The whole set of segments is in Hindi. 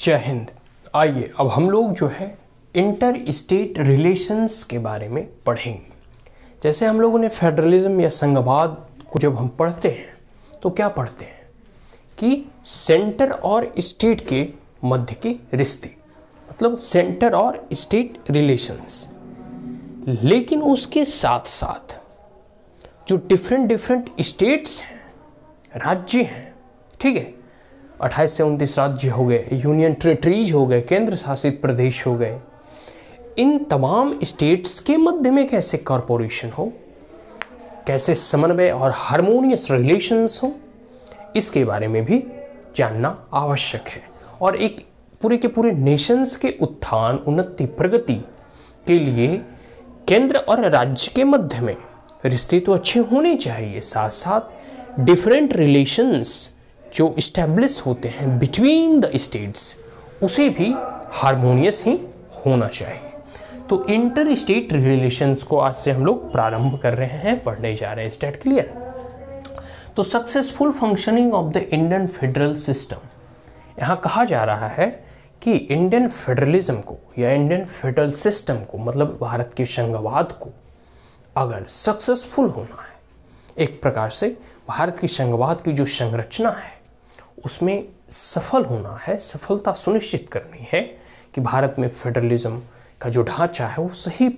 जय हिंद। आइए अब हम लोग जो है इंटर स्टेट रिलेशंस के बारे में पढ़ेंगे। जैसे हम लोगों ने फेडरलिज्म या संघवाद को जब हम पढ़ते हैं तो क्या पढ़ते हैं कि सेंटर और स्टेट के मध्य के रिश्ते, मतलब सेंटर और स्टेट रिलेशंस। लेकिन उसके साथ साथ जो डिफरेंट स्टेट्स हैं, राज्य हैं, ठीक है, 28 से 29 राज्य हो गए, यूनियन टेरिटरीज हो गए, केंद्र शासित प्रदेश हो गए। इन तमाम स्टेट्स के मध्य में कैसे कॉरपोरेशन हो, कैसे समन्वय और हार्मोनियस रिलेशंस हो, इसके बारे में भी जानना आवश्यक है। और एक पूरे के पूरे नेशंस के उत्थान, उन्नति, प्रगति के लिए केंद्र और राज्य के मध्य में रिश्ते तो अच्छे होने चाहिए, साथ साथ डिफरेंट रिलेशंस जो इस्टेब्लिश होते हैं बिटवीन द स्टेट्स, उसे भी हार्मोनियस ही होना चाहिए। तो इंटर स्टेट रिलेशंस को आज से हम लोग प्रारंभ कर रहे हैं, पढ़ने जा रहे हैं। State clear? तो successful functioning of the Indian federal system, यहाँ कहा जा रहा है कि इंडियन फेडरलिज्म को या इंडियन फेडरल सिस्टम को, मतलब भारत के संघवाद को अगर सक्सेसफुल होना है, एक प्रकार से भारत की संघवाद की जो संरचना है उसमें सफल होना है, सफलता सुनिश्चित करनी है कि भारत में फेडरलिज्म का जो ढांचा है वो सही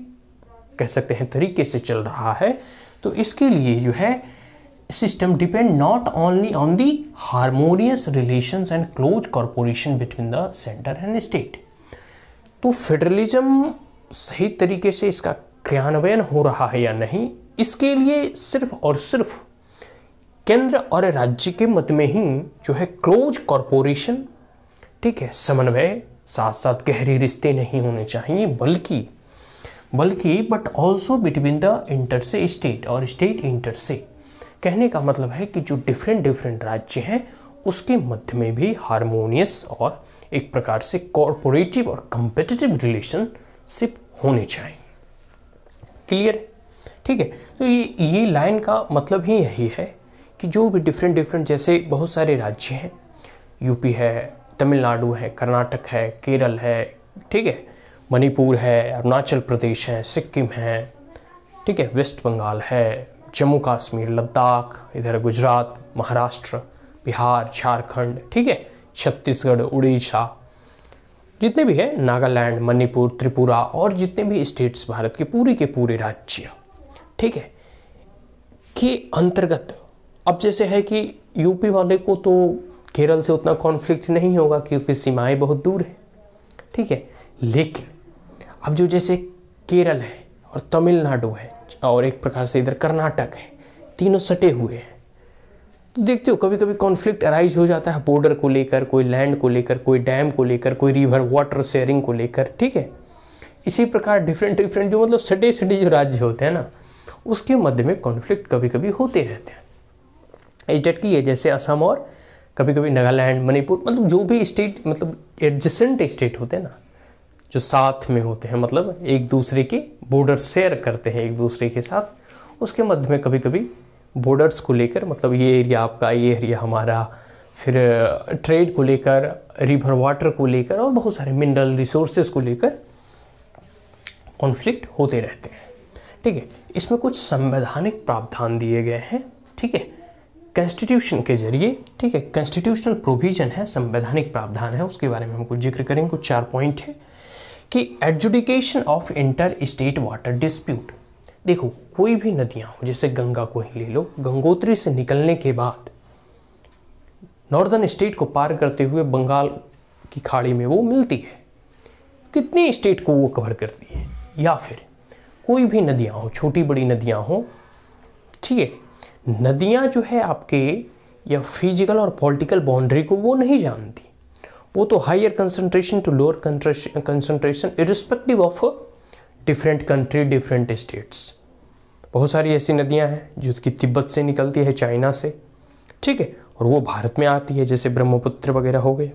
कह सकते हैं तरीके से चल रहा है, तो इसके लिए जो है system depend not only on the harmonious relations and close corporation between the centre and state. तो फेडरलिज्म सही तरीके से इसका क्रियान्वयन हो रहा है या नहीं, इसके लिए सिर्फ और सिर्फ केंद्र और राज्य के मध्य में ही जो है क्लोज कॉर्पोरेशन, ठीक है, समन्वय, साथ साथ गहरे रिश्ते नहीं होने चाहिए, बल्कि but also between the inter से स्टेट और स्टेट इंटर से। कहने का मतलब है कि जो डिफरेंट राज्य हैं उसके मध्य में भी हार्मोनियस और एक प्रकार से कॉर्पोरेटिव और कंपेटिटिव रिलेशनशिप होने चाहिए। क्लियर? ठीक है। तो ये लाइन का मतलब ही यही है कि जो भी डिफरेंट जैसे बहुत सारे राज्य हैं, यूपी है, तमिलनाडु है, कर्नाटक है, केरल है, ठीक है, मणिपुर है, अरुणाचल प्रदेश है, सिक्किम है, ठीक है, वेस्ट बंगाल है, जम्मू कश्मीर, लद्दाख, इधर गुजरात, महाराष्ट्र, बिहार, झारखंड, ठीक है, छत्तीसगढ़, उड़ीसा, जितने भी है, नागालैंड, मणिपुर, त्रिपुरा और जितने भी स्टेट्स भारत के पूरे राज्य, ठीक है, के अंतर्गत। अब जैसे है कि यूपी वाले को तो केरल से उतना कॉन्फ्लिक्ट नहीं होगा क्योंकि सीमाएं बहुत दूर है, ठीक है, लेकिन अब जो जैसे केरल है और तमिलनाडु है और एक प्रकार से इधर कर्नाटक है, तीनों सटे हुए हैं, तो देखते हो कभी कभी कॉन्फ्लिक्ट अराइज हो जाता है बॉर्डर को लेकर, कोई लैंड को लेकर, कोई डैम को लेकर, कोई रिवर वाटर शेयरिंग को लेकर, ठीक है। इसी प्रकार डिफरेंट जो मतलब सटे जो राज्य होते हैं ना, उसके मध्य में कॉन्फ्लिक्ट कभी कभी होते रहते हैं। स्टेट की है जैसे असम और कभी कभी नागालैंड, मणिपुर, मतलब जो भी स्टेट, मतलब एडजेसेंट स्टेट होते हैं ना, जो साथ में होते हैं, मतलब एक दूसरे के बॉर्डर शेयर करते हैं एक दूसरे के साथ, उसके मध्य में कभी कभी बॉर्डर्स को लेकर, मतलब ये एरिया आपका, ये एरिया हमारा, फिर ट्रेड को लेकर, रिवर वाटर को लेकर और बहुत सारे मिनरल रिसोर्सेज को लेकर कॉन्फ्लिक्ट होते रहते हैं, ठीक है। इसमें कुछ संवैधानिक प्रावधान दिए गए हैं, ठीक है, कॉन्स्टिट्यूशन के जरिए, ठीक है, कॉन्स्टिट्यूशनल प्रोविजन है, संवैधानिक प्रावधान है, उसके बारे में हम कुछ जिक्र करेंगे। कुछ 4 पॉइंट है कि adjudication of inter state water dispute. देखो कोई भी नदियां हो, जैसे गंगा को ही ले लो, गंगोत्री से निकलने के बाद नॉर्दर्न स्टेट को पार करते हुए बंगाल की खाड़ी में वो मिलती है, कितनी स्टेट को वो कवर करती है। या फिर कोई भी नदियां हो, छोटी बड़ी नदियां हो, ठीक है, नदियां जो है आपके या फिजिकल और पॉलिटिकल बाउंड्री को वो नहीं जानती, वो तो higher concentration to lower concentration irrespective of different country, different states. बहुत सारी ऐसी नदियां हैं जो कि तिब्बत से निकलती है, चाइना से, ठीक है, और वो भारत में आती है, जैसे ब्रह्मपुत्र वगैरह हो गए।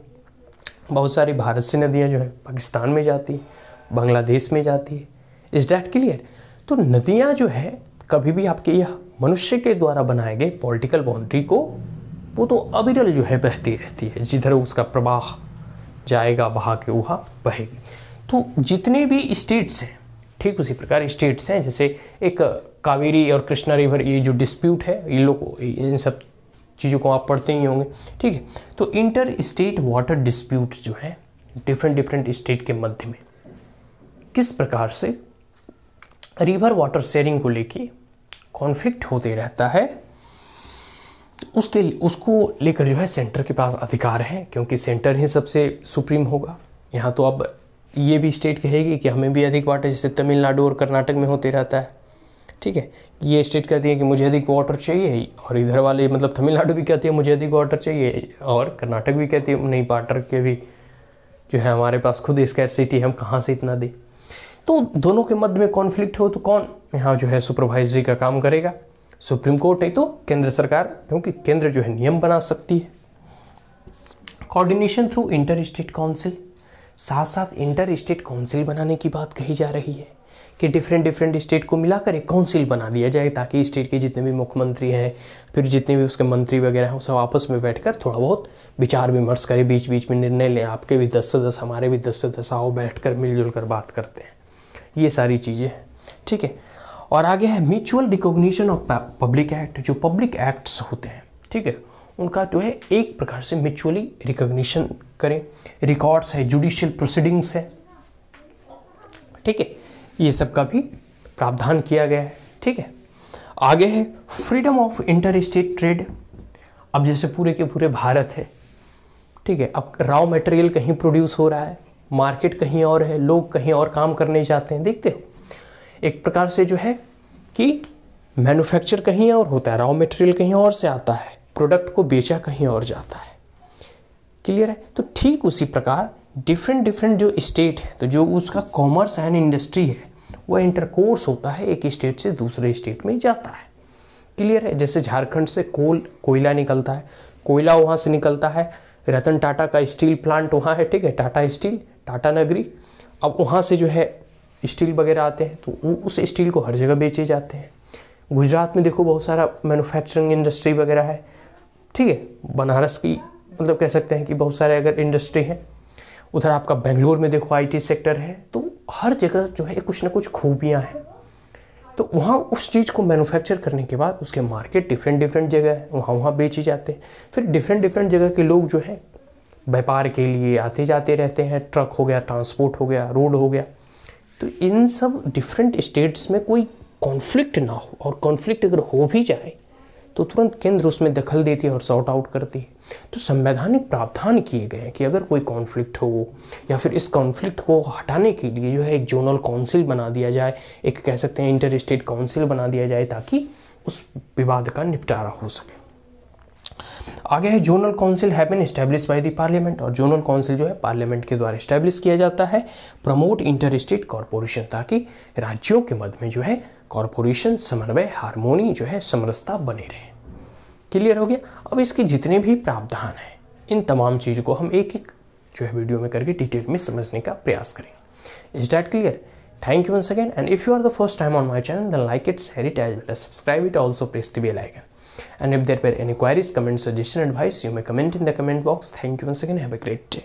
बहुत सारी भारत से नदियां जो है पाकिस्तान में जाती है, बांग्लादेश में जाती है। Is that clear? तो नदियां जो है कभी भी आपके यह मनुष्य के द्वारा बनाए गए पॉलिटिकल बाउंड्री को, वो तो अविरल जो है बहती रहती है, जिधर उसका प्रवाह जाएगा, बहा के वहाँ बहेगी। तो जितने भी स्टेट्स हैं, ठीक उसी प्रकार स्टेट्स हैं, जैसे एक कावेरी और कृष्णा रिवर, ये जो डिस्प्यूट है, इन लोगों इन सब चीज़ों को आप पढ़ते ही होंगे, ठीक है। तो इंटर स्टेट वाटर डिस्प्यूट जो है डिफरेंट स्टेट के मध्य में किस प्रकार से रिवर वाटर शेयरिंग को लेके कॉन्फ्लिक्ट होते रहता है, उसको लेकर जो है सेंटर के पास अधिकार है, क्योंकि सेंटर ही सबसे सुप्रीम होगा। यहाँ तो अब ये भी स्टेट कहेगी कि हमें भी अधिक वाटर, जैसे तमिलनाडु और कर्नाटक में होते रहता है, ठीक है। ये स्टेट कहती है कि मुझे अधिक वाटर चाहिए, और इधर वाले मतलब तमिलनाडु भी कहती है मुझे अधिक वाटर चाहिए, और कर्नाटक भी कहती है नहीं, वाटर के भी जो है हमारे पास खुद स्कैरसिटी, हम कहाँ से इतना दें। तो दोनों के मध्य में कॉन्फ्लिक्ट हो तो कौन यहाँ जो है सुपरवाइजरी का काम करेगा? सुप्रीम कोर्ट, नहीं तो केंद्र सरकार, क्योंकि केंद्र जो है नियम बना सकती है। Coordination through enter state council, साथ साथ इंटर स्टेट काउंसिल बनाने की बात कही जा रही है कि डिफरेंट स्टेट को मिलाकर एक काउंसिल बना दिया जाए, ताकि स्टेट के जितने भी मुख्यमंत्री हैं, फिर जितने भी उसके मंत्री वगैरह हैं, सब आपस में बैठकर थोड़ा बहुत विचार विमर्श करें, बीच बीच में निर्णय लें। आपके भी 10 से 10, हमारे भी 10 से 10, आओ बैठकर मिलजुल कर बात करते हैं। ये सारी चीज़ें हैं, ठीक है। और आगे है mutual recognition of public act. जो पब्लिक एक्ट्स होते हैं, ठीक है, उनका जो है एक प्रकार से म्यूचुअली रिकॉग्निशन करें। रिकॉर्ड्स है, जुडिशियल प्रोसीडिंग्स है, ठीक है, ये सब का भी प्रावधान किया गया है, ठीक है। आगे है freedom of inter state trade. अब जैसे पूरे के पूरे भारत है, ठीक है, अब रॉ मटेरियल कहीं प्रोड्यूस हो रहा है, मार्केट कहीं और है, लोग कहीं और काम करने जाते हैं, देखते हो एक प्रकार से जो है कि मैन्युफैक्चर कहीं और होता है, रॉ मटेरियल कहीं और से आता है, प्रोडक्ट को बेचा कहीं और जाता है। क्लियर है? तो ठीक उसी प्रकार डिफरेंट जो स्टेट है, तो जो उसका कॉमर्स एंड इंडस्ट्री है, वह इंटरकोर्स होता है, एक स्टेट से दूसरे स्टेट में जाता है। क्लियर है? जैसे झारखंड से कोयला निकलता है, कोयला वहाँ से निकलता है, रतन टाटा का स्टील प्लांट वहाँ है, ठीक है, टाटा स्टील, टाटा नगरी। अब वहाँ से जो है स्टील वगैरह आते हैं, तो उस स्टील को हर जगह बेचे जाते हैं। गुजरात में देखो बहुत सारा मैन्युफैक्चरिंग इंडस्ट्री वगैरह है, ठीक है, बनारस की मतलब कह सकते हैं कि बहुत सारे अगर इंडस्ट्री है। उधर आपका बेंगलोर में देखो IT सेक्टर है। तो हर जगह जो है कुछ ना कुछ खूबियाँ हैं। तो वहाँ उस चीज़ को मैन्युफैक्चर करने के बाद उसके मार्केट डिफरेंट जगह है, वहाँ बेचे जाते हैं। फिर डिफरेंट जगह के लोग जो है व्यापार के लिए आते जाते रहते हैं। ट्रक हो गया, ट्रांसपोर्ट हो गया, रोड हो गया। तो इन सब डिफरेंट स्टेट्स में कोई कॉन्फ्लिक्ट ना हो, और कॉन्फ्लिक्ट अगर हो भी जाए तो तुरंत केंद्र उसमें दखल देती है और सॉर्ट आउट करती है। तो संवैधानिक प्रावधान किए गए हैं कि अगर कोई कॉन्फ्लिक्ट हो या फिर इस कॉन्फ्लिक्ट को हटाने के लिए जो है एक जोनल काउंसिल बना दिया जाए, एक कह सकते हैं इंटर स्टेट काउंसिल बना दिया जाए, ताकि उस विवाद का निपटारा हो सके। आगे है zonal council have been establish by the parliament. और जोनल काउंसिल जो है पार्लियामेंट के द्वारा एस्टैब्लिश किया जाता है। प्रमोट इंटर स्टेट कॉर्पोरेशन, ताकि राज्यों के मध्य में जो है कॉर्पोरेशन, समन्वय, हार्मोनी जो है, समरसता बने रहे। क्लियर हो गया? अब इसके जितने भी प्रावधान हैं, इन तमाम चीज़ों को हम एक एक जो है वीडियो में करके डिटेल में समझने का प्रयास करेंगे। Is that clear? Thank you once again, and if you are the first time on my channel, then like it, share it, as well as subscribe it, also press the bell icon. And if there were any queries, comments, suggestion, advice, you may comment in the comment box. Thank you once again, have a great day.